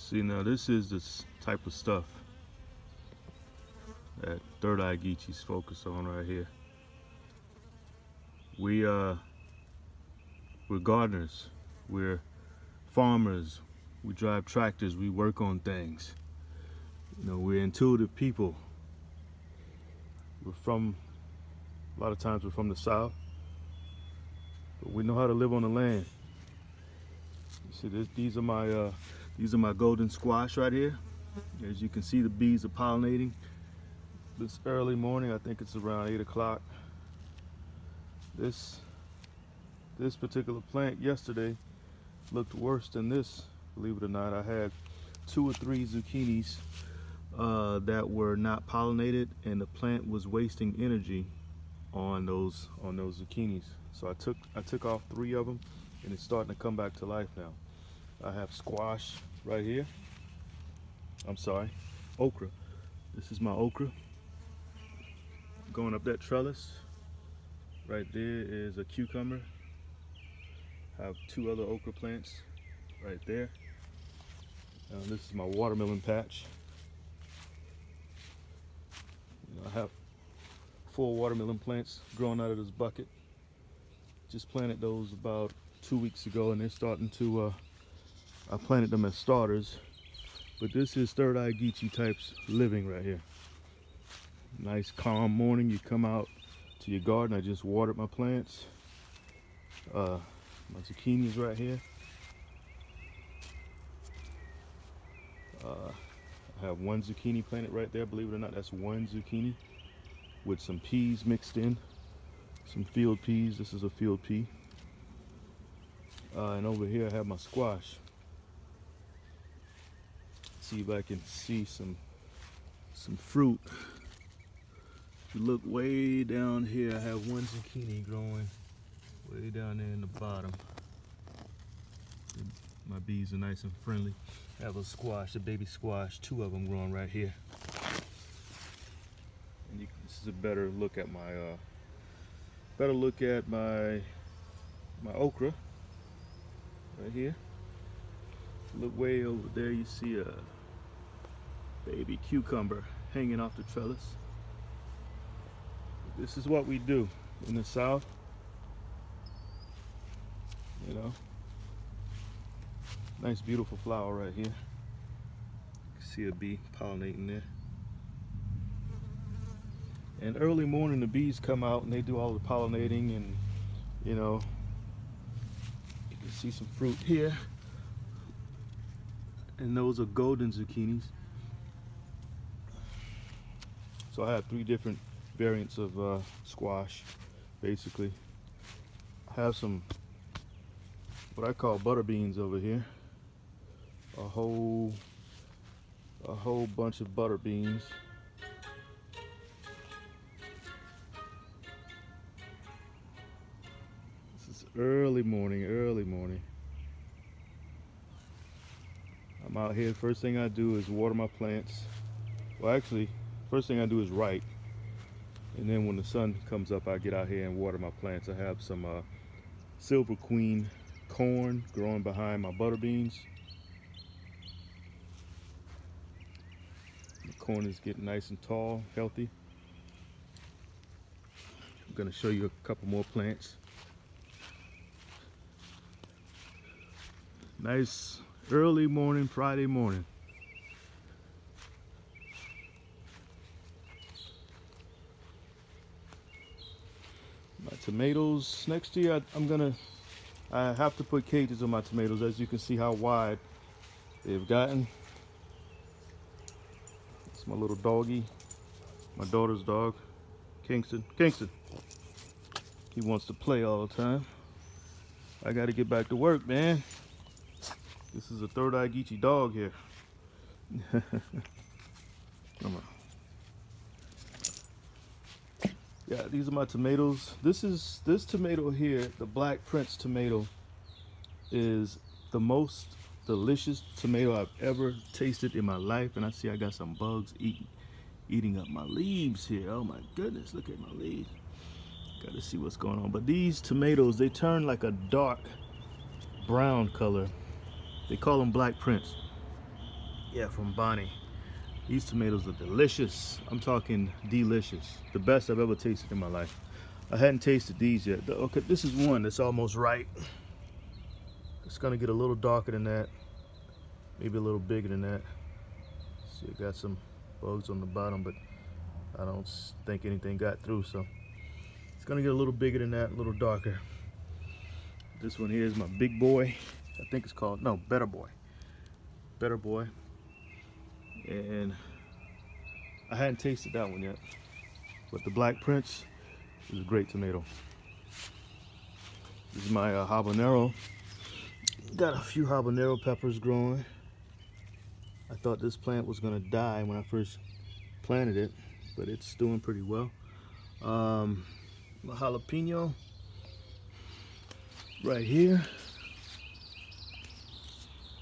See, now this is the type of stuff that Third Eye Geechie's focused on right here. We're gardeners, we're farmers, we drive tractors, we work on things. You know, we're intuitive people. A lot of times we're from the South, but we know how to live on the land. You see, these are my golden squash right here. As you can see, the bees are pollinating. This early morning, I think it's around 8 o'clock. This particular plant yesterday looked worse than this, believe it or not. I had 2 or 3 zucchinis that were not pollinated, and the plant was wasting energy on those zucchinis. So I took off 3 of them, and it's starting to come back to life now. I have squash right here. I'm sorry, okra. This is my okra. Going up that trellis. Right there is a cucumber. I have 2 other okra plants right there. This is my watermelon patch. I have 4 watermelon plants growing out of this bucket. Just planted those about 2 weeks ago, and they're starting to, I planted them as starters. But this is Third Eye Geechie types living right here. Nice calm morning, you come out to your garden. I just watered my plants. My zucchinis right here. I have 1 zucchini planted right there, believe it or not. That's 1 zucchini with some peas mixed in, some field peas. This is a field pea. And over here I have my squash. See if I can see some fruit. If you look way down here, I have 1 zucchini growing way down there in the bottom. My bees are nice and friendly. I have a squash, a baby squash, 2 of them growing right here. And this is a better look at my okra right here. Look way over there, you see a baby cucumber hanging off the trellis. This is what we do in the South, you know. Nice beautiful flower right here. You can see a bee pollinating there. And early morning the bees come out and they do all the pollinating, and you know, you can see some fruit here. And those are golden zucchinis. So I have 3 different variants of squash, basically. I have some what I call butter beans over here. A whole bunch of butter beans. This is early morning. I'm out here. First thing I do is water my plants. Well, actually, first thing I do is write. And then when the sun comes up, I get out here and water my plants. I have some Silver Queen corn growing behind my butter beans. The corn is getting nice and tall, healthy. I'm going to show you a couple more plants. Nice early morning, Friday morning. My tomatoes next year, I have to put cages on my tomatoes. As you can see how wide they've gotten. It's my little doggy, my daughter's dog, Kingston. He wants to play all the time. I got to get back to work, man. This is a Third Eye Geechie dog here. Come on. Yeah, these are my tomatoes. This tomato here, the Black Prince tomato, is the most delicious tomato I've ever tasted in my life. And I see I got some bugs eating up my leaves here. Oh my goodness, look at my leaves. Got to see what's going on. But these tomatoes, they turn like a dark brown color. They call them Black Prince. Yeah, from Bonnie. These tomatoes are delicious. I'm talking delicious. The best I've ever tasted in my life. I hadn't tasted these yet. Okay, this is one that's almost ripe. It's gonna get a little darker than that. Maybe a little bigger than that. See, it got some bugs on the bottom, but I don't think anything got through, so it's gonna get a little bigger than that, a little darker. This one here is my big boy. I think it's called, no, Better Boy. Better Boy. And I hadn't tasted that one yet, but the Black Prince is a great tomato. This is my habanero. Got a few habanero peppers growing. I thought this plant was gonna die when I first planted it, but it's doing pretty well. My jalapeno right here.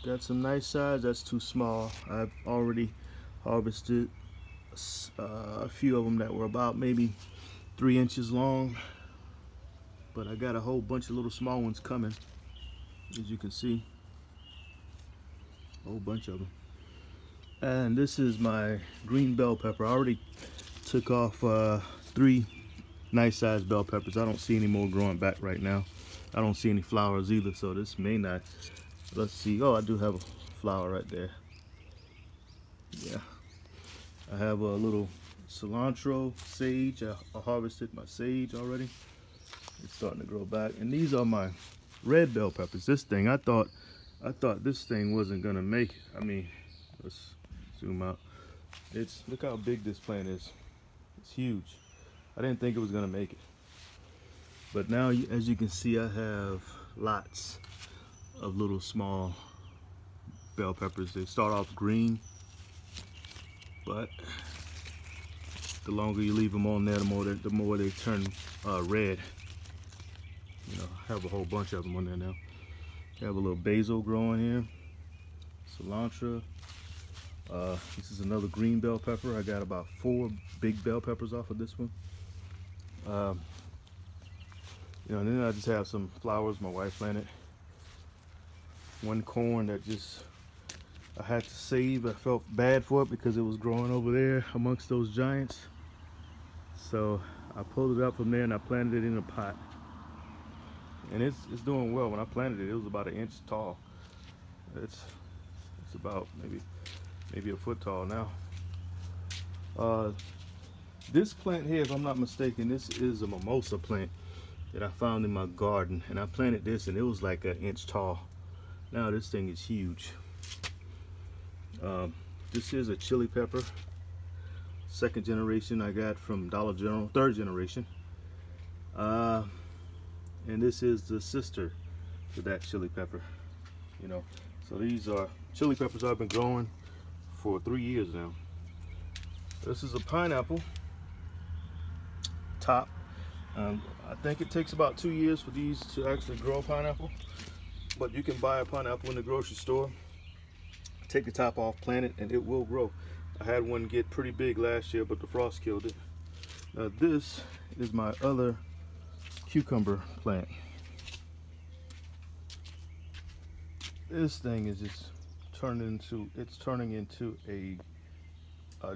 Got some nice size. That's too small. I've already harvested a few of them that were about maybe 3 inches long, but I got a whole bunch of little small ones coming, as you can see. A whole bunch of them. And this is my green bell pepper. I already took off 3 nice sized bell peppers. I don't see any more growing back right now. I don't see any flowers either, so this may not. Let's see. Oh, I do have a flower right there. Yeah. I have a little cilantro, sage. I harvested my sage already. It's starting to grow back. And these are my red bell peppers. This thing, I thought this thing wasn't gonna make it. I mean, let's zoom out. Look how big this plant is. It's huge. I didn't think it was gonna make it. But now, as you can see, I have lots of little small bell peppers. They start off green, but the longer you leave them on there, the more they turn red. You know, I have a whole bunch of them on there now. I have a little basil growing here, cilantro. This is another green bell pepper. I got about 4 big bell peppers off of this one. You know, and then I just have some flowers my wife planted. One corn that just I had to save. I felt bad for it because it was growing over there amongst those giants. So I pulled it up from there and I planted it in a pot. And it's doing well. When I planted it, it was about 1 inch tall. It's about maybe a foot tall now. This plant here, if I'm not mistaken, this is a mimosa plant that I found in my garden, and I planted this and it was like 1 inch tall. Now this thing is huge. This is a chili pepper, 2nd generation I got from Dollar General, 3rd generation. And this is the sister to that chili pepper. You know, so these are chili peppers I've been growing for 3 years now. This is a pineapple top. I think it takes about 2 years for these to actually grow a pineapple, but you can buy a pineapple in the grocery store, take the top off, plant it, and it will grow. I had one get pretty big last year, but the frost killed it. Now this is my other cucumber plant. This thing is just turning into a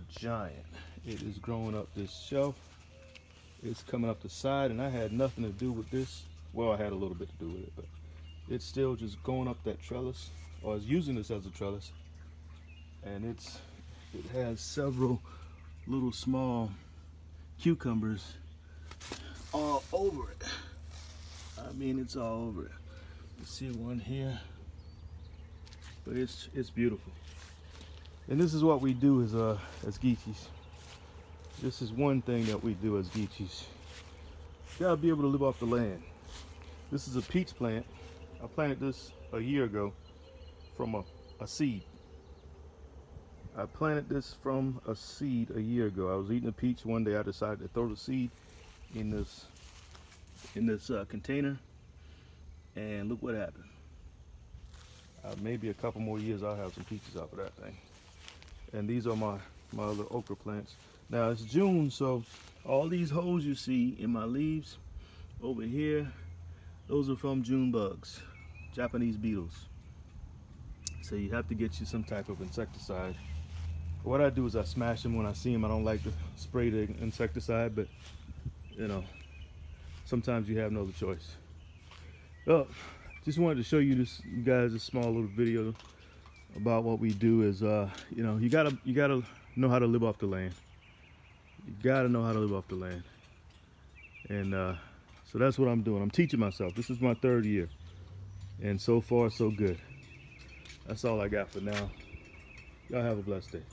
giant. It is growing up this shelf. It's coming up the side, and I had nothing to do with this. Well, I had a little bit to do with it, but it's still just going up that trellis, or I was using this as a trellis, and it has several little small cucumbers all over it. I mean, it's all over it. You see one here, but it's beautiful. And this is what we do as Geechies. This is one thing that we do as Geechies. You gotta be able to live off the land. This is a peach plant. I planted this a year ago from a seed. I planted this from a seed a year ago. I was eating a peach one day. I decided to throw the seed in this container, and look what happened. Maybe a couple more years I'll have some peaches out of that thing. And these are my other okra plants. Now it's June, so all these holes you see in my leaves over here, those are from June bugs, Japanese beetles. So you have to get you some type of insecticide. What I do is I smash them when I see them. I don't like to spray the insecticide, but you know, sometimes you have no other choice. Well, just wanted to show you this, you guys, a small little video about what we do. Is you know, you gotta know how to live off the land. You gotta know how to live off the land. And so that's what I'm doing. I'm teaching myself. This is my 3rd year, and so far so good. That's all I got for now. Y'all have a blessed day.